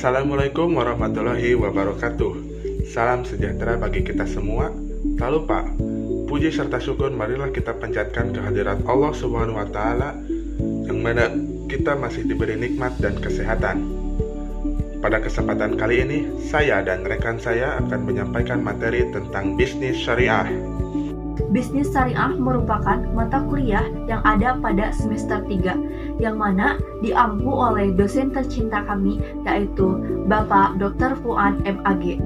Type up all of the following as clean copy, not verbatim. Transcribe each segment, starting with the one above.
Assalamualaikum warahmatullahi wabarakatuh. Salam sejahtera bagi kita semua. Tak lupa, puji serta syukur marilah kita panjatkan kehadirat Allah Subhanahu wa Ta'ala, yang mana kita masih diberi nikmat dan kesehatan. Pada kesempatan kali ini, saya dan rekan saya akan menyampaikan materi tentang bisnis syariah. Bisnis syariah merupakan mata kuliah yang ada pada semester 3, yang mana diampu oleh dosen tercinta kami, yaitu Bapak Dr. Fuad MAG.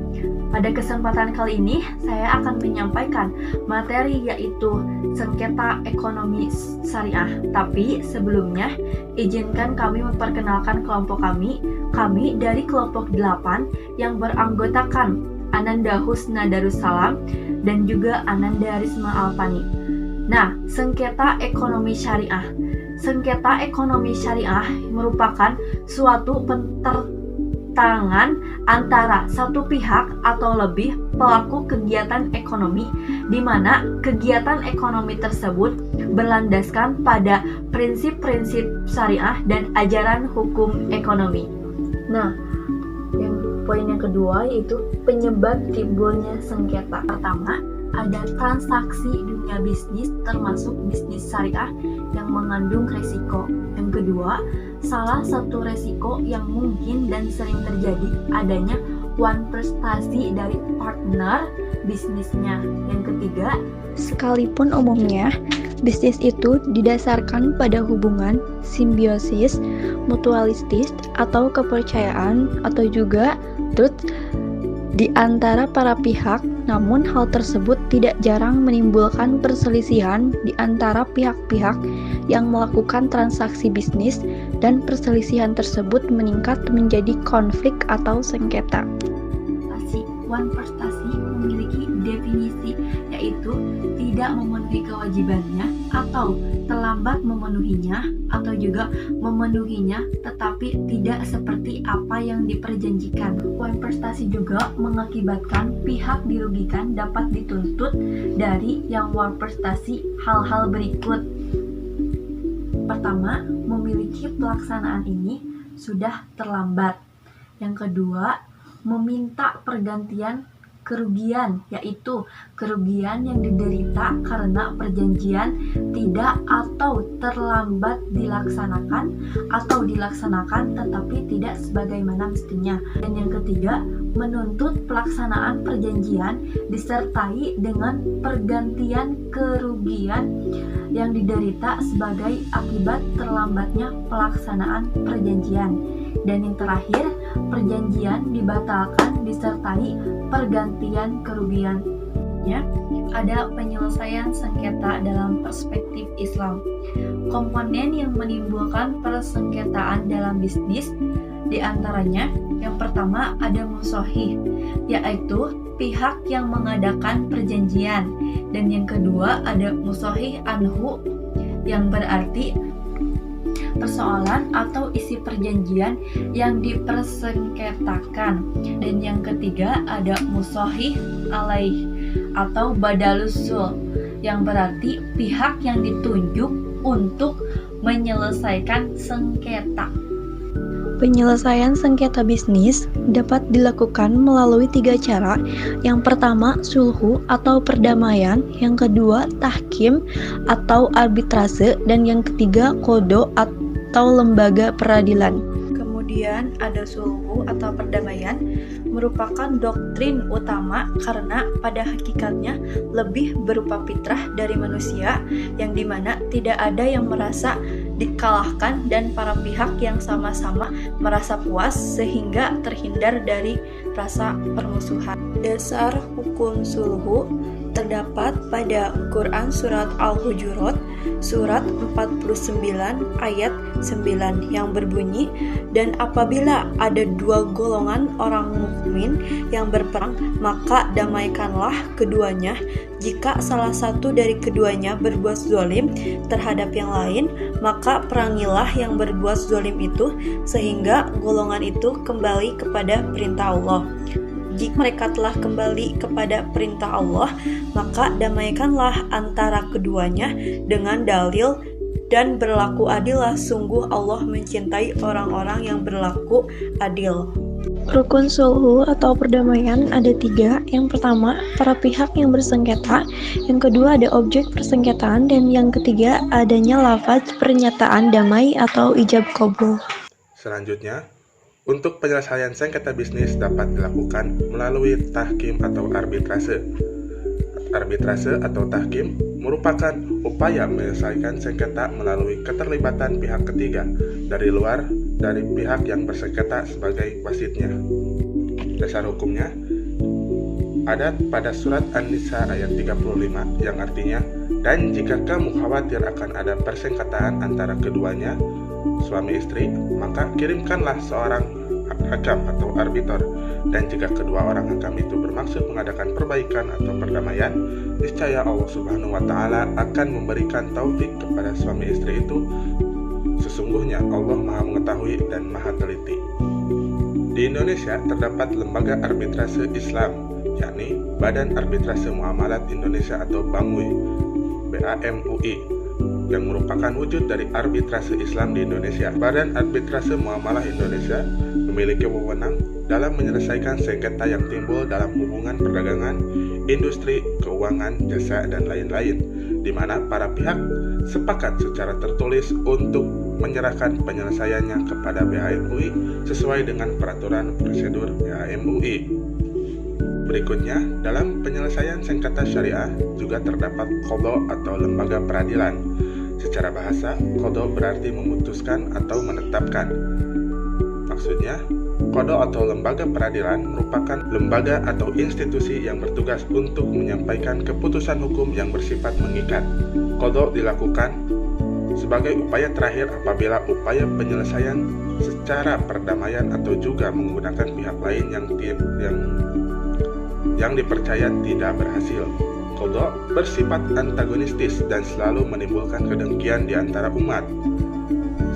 Pada kesempatan kali ini, saya akan menyampaikan materi yaitu sengketa ekonomi syariah. Tapi sebelumnya, izinkan kami memperkenalkan kelompok kami. Kami dari kelompok 8 yang beranggotakan Ananda Husna Darussalam dan juga Ananda Risma Alpani. Nah, sengketa ekonomi syariah. Sengketa ekonomi syariah merupakan suatu pertentangan antara satu pihak atau lebih pelaku kegiatan ekonomi, di mana kegiatan ekonomi tersebut berlandaskan pada prinsip-prinsip syariah dan ajaran hukum ekonomi. Nah, poin yang kedua yaitu penyebab timbulnya sengketa. Pertama, ada transaksi dunia bisnis termasuk bisnis syariah yang mengandung resiko. Yang kedua, salah satu resiko yang mungkin dan sering terjadi adanya wan prestasi dari partner bisnisnya. Yang ketiga, sekalipun umumnya bisnis itu didasarkan pada hubungan simbiosis, mutualistis, atau kepercayaan, atau juga truth di antara para pihak, namun hal tersebut tidak jarang menimbulkan perselisihan di antara pihak-pihak yang melakukan transaksi bisnis, dan perselisihan tersebut meningkat menjadi konflik atau sengketa. Wan prestasi memiliki definisi, yaitu tidak memenuhi kewajibannya atau terlambat memenuhinya, atau juga memenuhinya tetapi tidak seperti apa yang diperjanjikan. Wan prestasi juga mengakibatkan pihak dirugikan dapat dituntut dari yang wan prestasi hal-hal berikut. Pertama, memiliki pelaksanaan ini sudah terlambat. Yang kedua, meminta pergantian kerugian, yaitu kerugian yang diderita karena perjanjian tidak atau terlambat dilaksanakan, atau dilaksanakan tetapi tidak sebagaimana mestinya. Dan yang ketiga, menuntut pelaksanaan perjanjian disertai dengan pergantian kerugian yang diderita sebagai akibat terlambatnya pelaksanaan perjanjian. Dan yang terakhir, perjanjian dibatalkan disertai pergantian kerugian. Ya, ada penyelesaian sengketa dalam perspektif Islam. Komponen yang menimbulkan persengketaan dalam bisnis diantaranya, yang pertama ada musohih, yaitu pihak yang mengadakan perjanjian. Dan yang kedua ada musohih anhu, yang berarti persoalan atau isi perjanjian yang dipersengketakan. Dan yang ketiga ada musohih alaih atau badalusul, yang berarti pihak yang ditunjuk untuk menyelesaikan sengketa. Penyelesaian sengketa bisnis dapat dilakukan melalui 3 cara. Yang pertama, sulhu atau perdamaian. Yang kedua, tahkim atau arbitrase. Dan yang ketiga, kodo atau lembaga peradilan. Kemudian ada sulhu atau perdamaian, merupakan doktrin utama karena pada hakikatnya lebih berupa fitrah dari manusia, yang dimana tidak ada yang merasa dikalahkan dan para pihak yang sama-sama merasa puas sehingga terhindar dari rasa permusuhan. Dasar hukum sulhu terdapat pada Quran Surat Al-Hujurat Surat 49 ayat 9 yang berbunyi, dan apabila ada 2 golongan orang mukmin yang berperang, maka damaikanlah keduanya. Jika salah satu dari keduanya berbuat zalim terhadap yang lain, maka perangilah yang berbuat zalim itu sehingga golongan itu kembali kepada perintah Allah. Jika mereka telah kembali kepada perintah Allah, maka damaikanlah antara keduanya dengan dalil dan berlaku adillah, sungguh Allah mencintai orang-orang yang berlaku adil. Rukun sulhu atau perdamaian ada 3. Yang pertama, para pihak yang bersengketa. Yang kedua, ada objek persengketaan. Dan yang ketiga, adanya lafaz pernyataan damai atau ijab qabul. Selanjutnya, untuk penyelesaian sengketa bisnis dapat dilakukan melalui tahkim atau arbitrase. Arbitrase atau tahkim merupakan upaya menyelesaikan sengketa melalui keterlibatan pihak ketiga dari luar dari pihak yang bersengketa sebagai wasitnya. Dasar hukumnya ada pada surat An-Nisa ayat 35 yang artinya, dan jika kamu khawatir akan ada persengketaan antara keduanya, suami istri, maka kirimkanlah seorang hakam atau arbiter, dan jika kedua orang hakam itu bermaksud mengadakan perbaikan atau perdamaian, niscaya Allah Subhanahu wa Ta'ala akan memberikan taufik kepada suami istri itu. Sesungguhnya Allah Maha Mengetahui dan Maha Teliti. Di Indonesia terdapat lembaga arbitrase Islam, yakni Badan Arbitrase Muamalat Indonesia atau BAMUI, BAMUI, yang merupakan wujud dari arbitrase Islam di Indonesia. Badan Arbitrase Muamalah Indonesia memiliki wewenang dalam menyelesaikan sengketa yang timbul dalam hubungan perdagangan, industri, keuangan, jasa, dan lain-lain, di mana para pihak sepakat secara tertulis untuk menyerahkan penyelesaiannya kepada BAMUI sesuai dengan peraturan prosedur BAMUI. Berikutnya, dalam penyelesaian sengketa syariah juga terdapat qadha atau lembaga peradilan. Secara bahasa, qadha berarti memutuskan atau menetapkan. Maksudnya, qadha atau lembaga peradilan merupakan lembaga atau institusi yang bertugas untuk menyampaikan keputusan hukum yang bersifat mengikat. Qadha dilakukan sebagai upaya terakhir apabila upaya penyelesaian secara perdamaian atau juga menggunakan pihak lain yang dipercaya tidak berhasil. Qadha bersifat antagonistis dan selalu menimbulkan kedengkian di antara umat.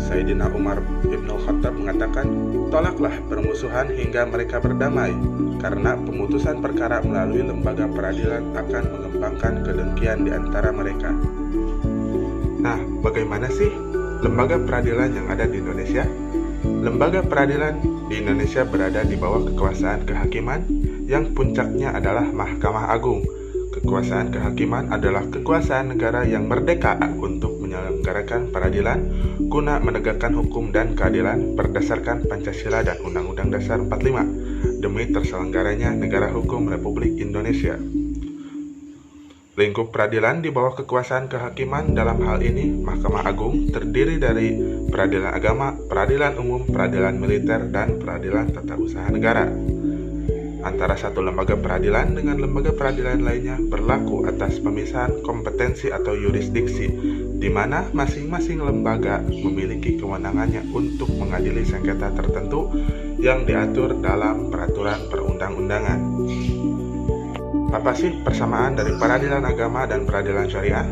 Sayyidina Umar Ibn Khattab mengatakan, tolaklah permusuhan hingga mereka berdamai, karena pemutusan perkara melalui lembaga peradilan akan mengembangkan kedengkian di antara mereka. Nah, bagaimana sih lembaga peradilan yang ada di Indonesia? Lembaga peradilan di Indonesia berada di bawah kekuasaan kehakiman yang puncaknya adalah Mahkamah Agung. Kekuasaan kehakiman adalah kekuasaan negara yang merdeka untuk menyelenggarakan peradilan guna menegakkan hukum dan keadilan berdasarkan Pancasila dan Undang-Undang Dasar 45 demi terselenggaranya negara hukum Republik Indonesia. Lingkup peradilan di bawah kekuasaan kehakiman dalam hal ini Mahkamah Agung terdiri dari peradilan agama, peradilan umum, peradilan militer, dan peradilan tata usaha negara. Antara satu lembaga peradilan dengan lembaga peradilan lainnya berlaku atas pemisahan kompetensi atau yurisdiksi, di mana masing-masing lembaga memiliki kewenangannya untuk mengadili sengketa tertentu yang diatur dalam peraturan perundang-undangan. Apa sih persamaan dari peradilan agama dan peradilan syariah?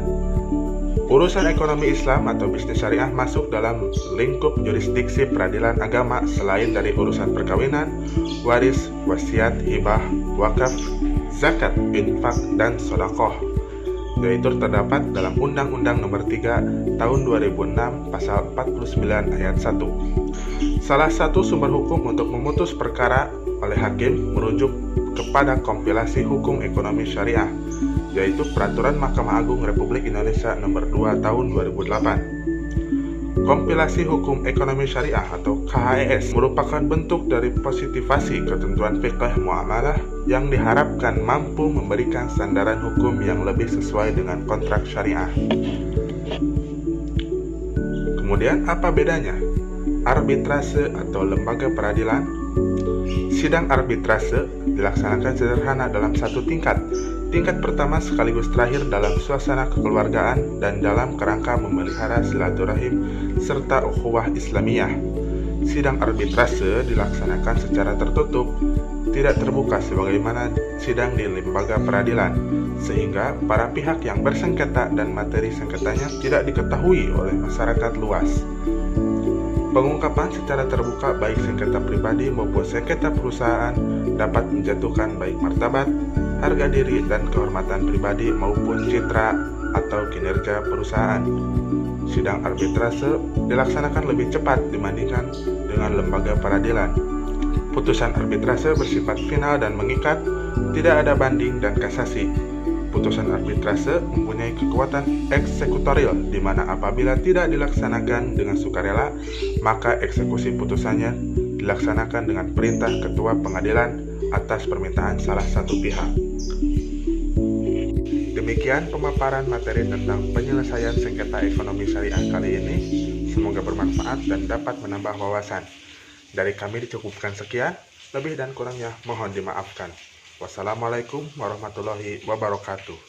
Urusan ekonomi Islam atau bisnis syariah masuk dalam lingkup jurisdiksi peradilan agama selain dari urusan perkawinan, waris, wasiat, hibah, wakaf, zakat, infak, dan sedekah, yaitu terdapat dalam Undang-Undang Nomor 3 Tahun 2006 Pasal 49 Ayat 1. Salah satu sumber hukum untuk memutus perkara oleh hakim merujuk kepada kompilasi hukum ekonomi syariah, yaitu Peraturan Mahkamah Agung Republik Indonesia Nomor 2 Tahun 2008. Kompilasi Hukum Ekonomi Syariah atau KHES merupakan bentuk dari positivasi ketentuan fiqh muamalah yang diharapkan mampu memberikan sandaran hukum yang lebih sesuai dengan kontrak syariah. Kemudian apa bedanya? Arbitrase atau lembaga peradilan. Sidang arbitrase dilaksanakan sederhana dalam satu tingkat. Tingkat pertama sekaligus terakhir dalam suasana kekeluargaan dan dalam kerangka memelihara silaturahim serta ukhuwah Islamiyah. Sidang arbitrase dilaksanakan secara tertutup, tidak terbuka sebagaimana sidang di lembaga peradilan, sehingga para pihak yang bersengketa dan materi sengketanya tidak diketahui oleh masyarakat luas. Pengungkapan secara terbuka baik sengketa pribadi maupun sengketa perusahaan dapat menjatuhkan baik martabat, harga diri, dan kehormatan pribadi maupun citra atau kinerja perusahaan. Sidang arbitrase dilaksanakan lebih cepat dibandingkan dengan lembaga peradilan. Putusan arbitrase bersifat final dan mengikat, tidak ada banding dan kasasi. Putusan arbitrase mempunyai kekuatan eksekutorial, di mana apabila tidak dilaksanakan dengan sukarela, maka eksekusi putusannya dilaksanakan dengan perintah ketua pengadilan atas permintaan salah satu pihak. Demikian pemaparan materi tentang penyelesaian sengketa ekonomi syariah kali ini. Semoga bermanfaat dan dapat menambah wawasan. Dari kami dicukupkan sekian, lebih dan kurangnya mohon dimaafkan. Wassalamualaikum warahmatullahi wabarakatuh.